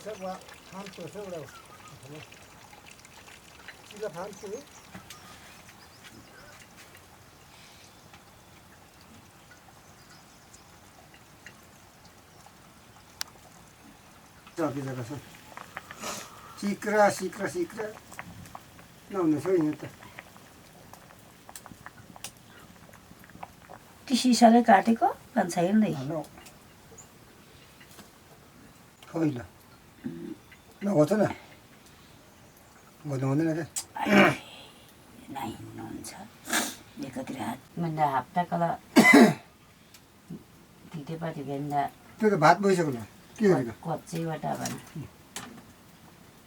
와 한또 세우라고. 지가 반수. 자, 비자 가서. 시끄러. 나오는 소리 냈다. त्यो सिसाले काटेको भन्छ हेर्दै होइन नगर्छ न गर्नु हुँदैन क्या नै हुनुहुन्छ एकातिर भन्दा हप्ताकला तितेपाती भेन्दा त्यो त भात भइसक्यो के गरेको कच्चैबाट भन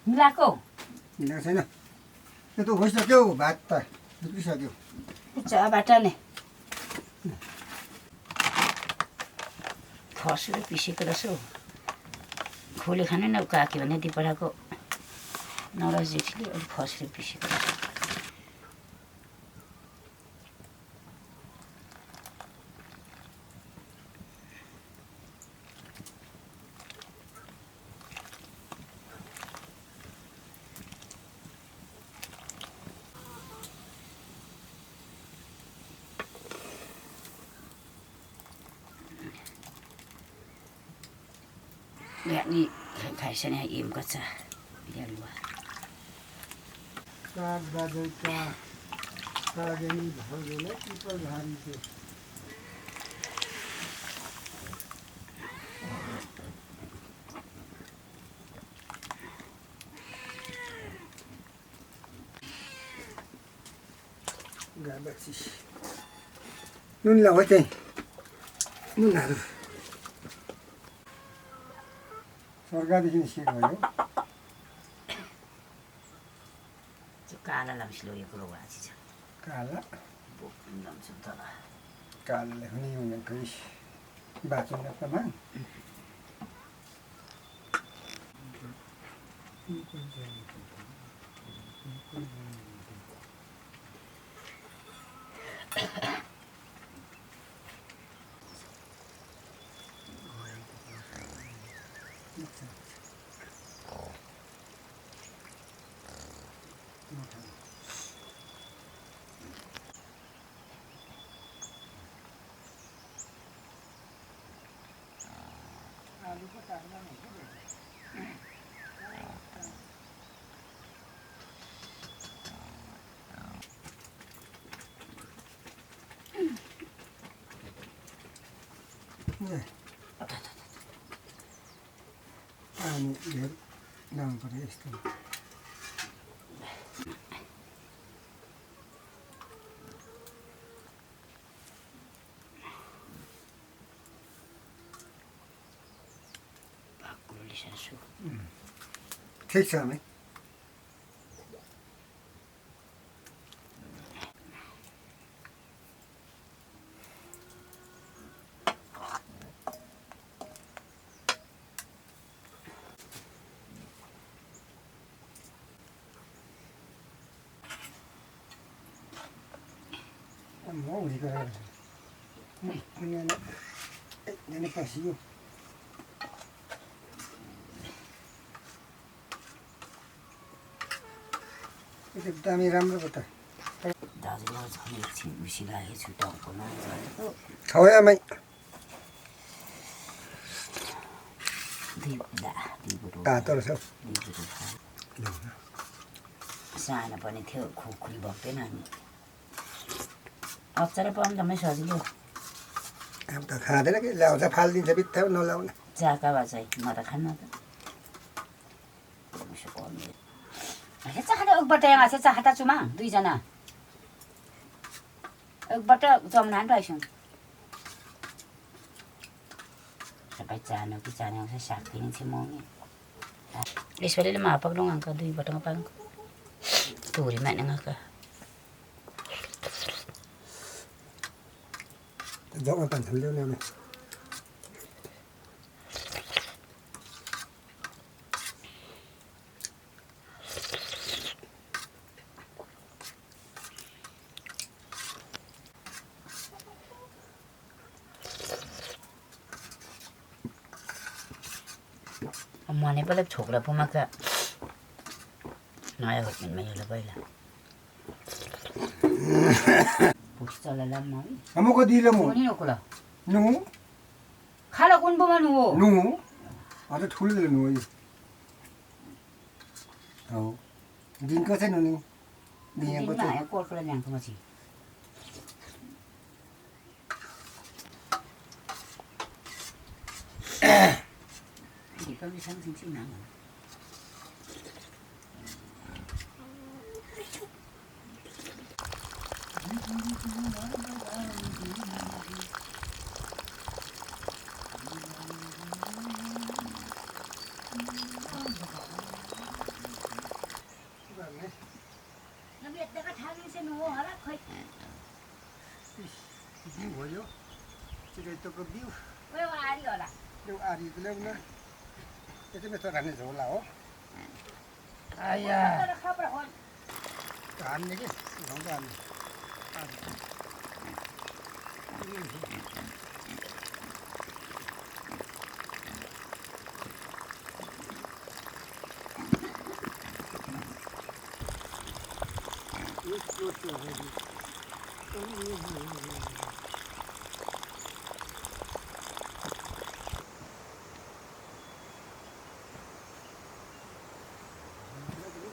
मिलाएको मिलाएको छैन त्यो त भइसक्यो भात त बिग्रिसक्यो चाबाट नै खसेर पिसेको रहेछ खोले खाने न काक्यो भने दिपडाको नराज जेठीले अलिक खसेर पिसेको रहेछ yakni kaisannya im kaca dia luar साग गाजरका सागनी भएकोलाई पिपल झारी थियो गाबेची नुन लगाऊ चाहिँ नुन हाल्नु सरकारदेखि निस्केको हो काला लामसिलो यो कुरो भएको छ काला बोक्नु लाउँछु तल कालाले हुने हुने कोही बाँच्नु नपामा पानी धेर लाउनु पर्यो यस्तो ठिक छ हामी mau gì cơ này phải xíu एकदमै राम्रो पो त दाजुलाई झन् एकछिन खुसी लाग्यो छुट्याउको नजानेको छौयामै तातो रहेछ सानो पनि थियो खुकुरी भक्दैन हामी अचार पाउनु जम्मै सजिलो अब त खाँदैन कि ल्याउँछ फालिदिन्छ बित्थामा नल्याउने चाका भए चाहिँ म त खान्न त चाखाटा एकबाट यहाँ चाहिँ चाखाटा चुमा दुईजना एकबाट जमुना पनि पाइसौँ सबै चानो कि चाने आउँछ साग पनि चाहिँ मगाउने यसपालिले मा पक्राउँ आँका दुईबाट पाउँको तोरी माने आँका जग्गा पान्छ ल्याउने भनेपछि छोक्रा पुमाका नयाँ होटलमा हेर्नु पहिला चलाला मम्मी हमको दिले मो कोनी नकुला नु खाला कुन बोमा नु हो नु अझ ठुलो दिले नु हो दिनको चाहिँ नु नि दिनको दिन आयो कोर्कुला ल्याङको पछि दिपमी सँग सिङ ना भयो चिराइतोको बिउ ओए आरी होला त्यो आरी ल्याउन यति बेच्चा राख्ने झोला हो आया हान्ने के गाउँछ हान्ने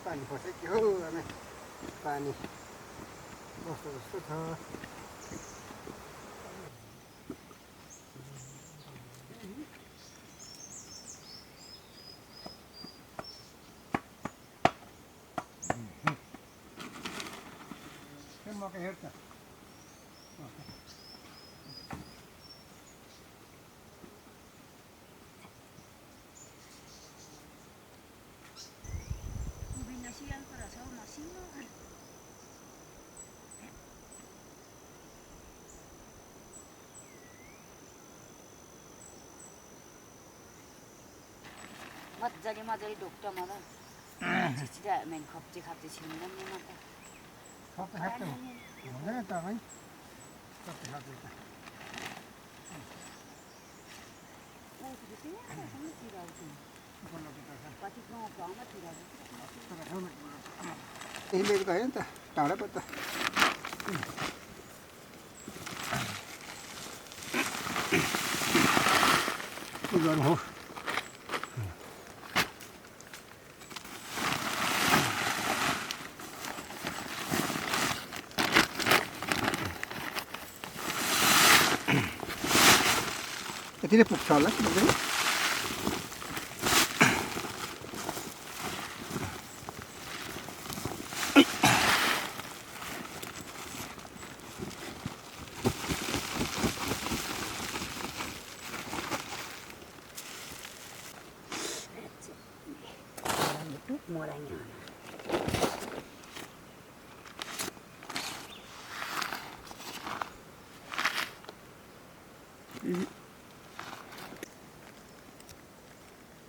पानी पर्छ के हो अनि पानी कस्तो कस्तो छ मकै हेर्छ मजाले ढोक्ट मलाई छिचिदा मेन खप्चे छिन्दैन नि म त खप्दै खाप्दै हुँदैन त है खप्दै खाप्दै त हिलेको होइन त टाढा पो त के गर्नु हो यति नै पुग्छ होला पुग्दैन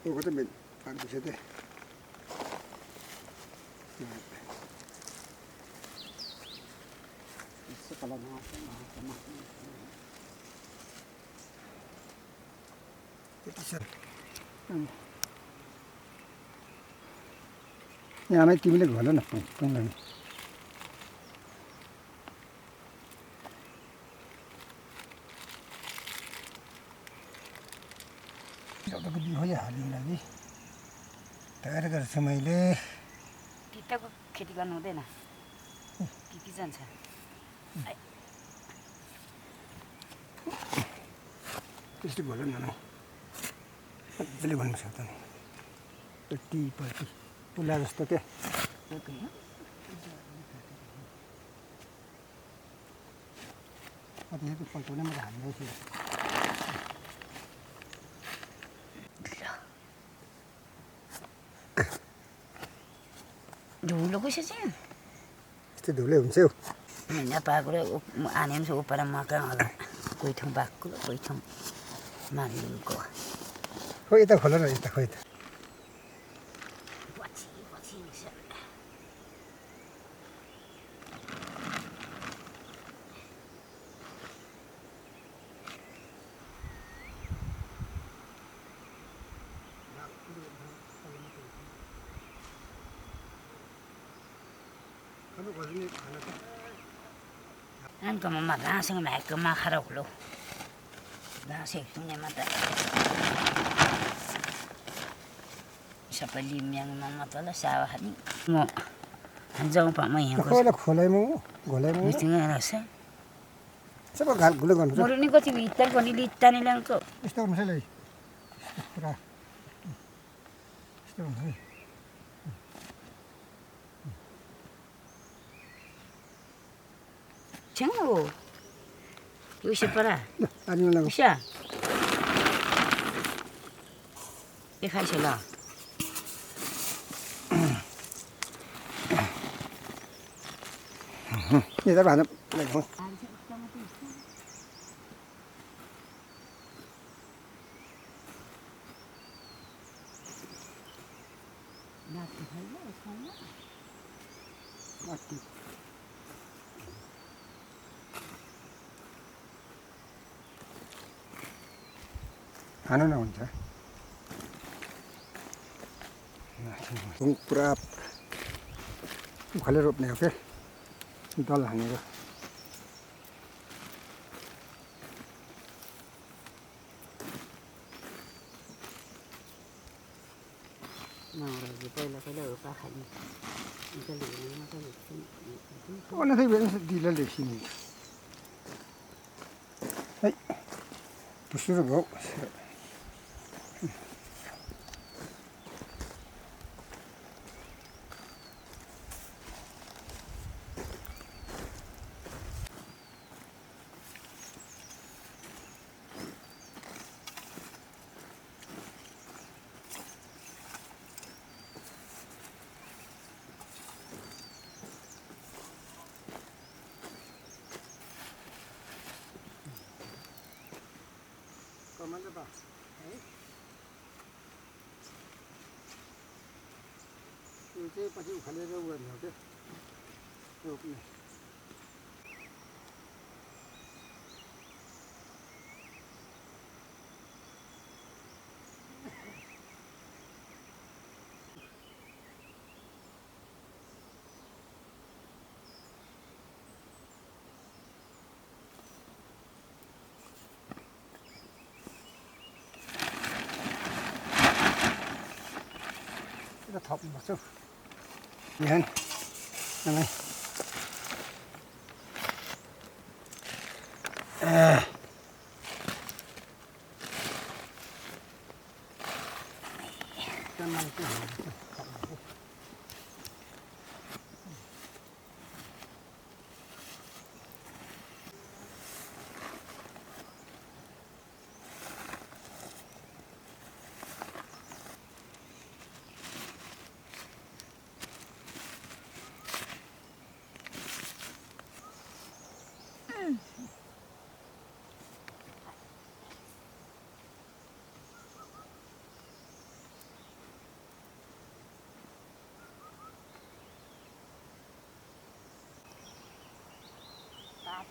Ủa có mình phản bị chết đây. यहाँ नै तिमीले घोल न कङ्गानी एउटाको बिउ हाल्नु लागि तयार गर्छु मैले तिताको खेती गर्नु हुँदैन के जान्छ त्यस्तो घोल न मजाले भन्नु सक्छ नि टिपट्टि पुला जस्तो क्या त्यसको पल्टाउने मैले हाल्दैछु धुलो कसै यस्तो धुलै हुन्छ हौ नेपालको आने पनि छ उपर मका होला कोही ठाउँ बाक्लो कोही ठाउँ मालिनको खोइ यता खोल न यता खोइ त खोज्ने खाना त Nanti mama langsung naik ke makarok lo. Langsung punya mata. Siapa lim yang mama tu lah sawah ni. Mo, anjang pak mai yang खोला खोलाइमा घोलाइमा mesti ngerasa. सबै घाल गुलो गर्नुपर्छ Murid ni kau ti bitan kau ni litan ni lang kau. यस्तो हुन्छ है पुरा यस्तो हुन्छ है Cengau. Tu siapa lah? आज मलाई Usha. Lihat saja. नि त भान लाग्छ खानु नहुन्छ पुरा उखाले रोप्ने हो के दल हानेको पहिला रुपा खाने. Ona thấy vẫn đi lên để xin đấy bút sữa bố commander बा है यो चाहिँ पछि उखालेर उ गर्ने हो के रोप्ने थप्नुपर्छ बिहान मलाई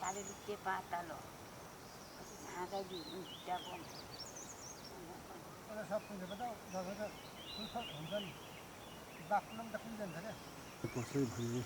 Patalo dite patalo. Ada di Japon. सब पुगेको त दबाई त फुलफल हुन्छ नि बाख्नु पनि त कुन जान्छ क्या कसै भयो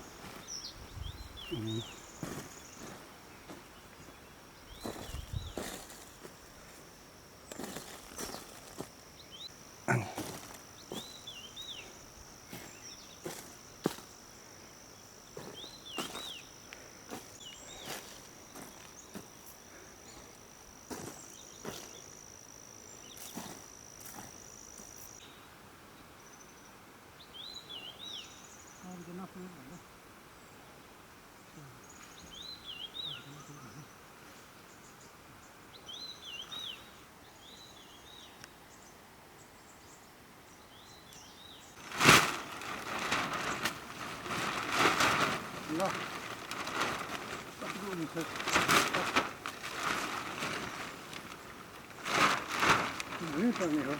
ल कतिको हुन्छ पर्ने हो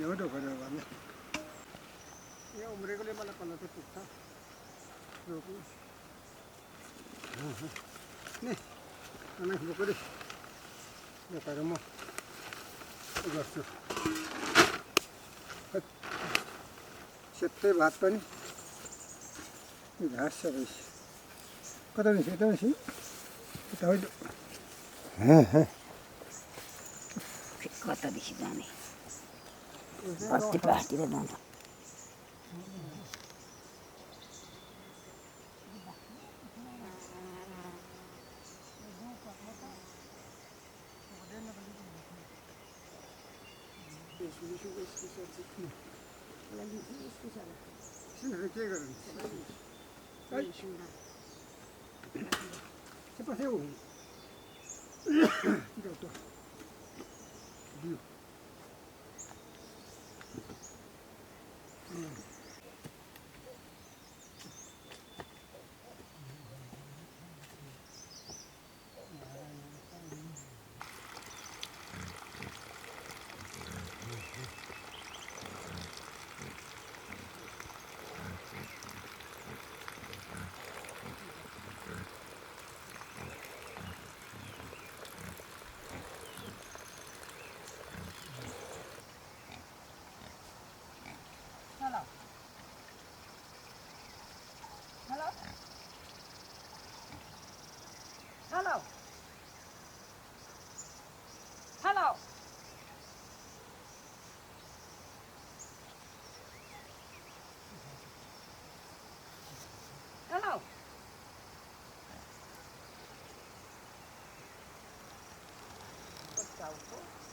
एउटा गरेर भन्ने यो उम्रेकोले मलाई कल्ल चाहिँ पुग्छ रोप्नु नि अनि बोकेर बोकेर म गर्छु सेतै भात पनि घाँस सबै कता निस्क्यो यता निस्क्यो यता होइन कतादेखि जाने कति पार्टीतिर जान्छ सिनहरू के गर्नु C'est passé où D'accord. Bio. Hello. Hello. Hello. What's out for?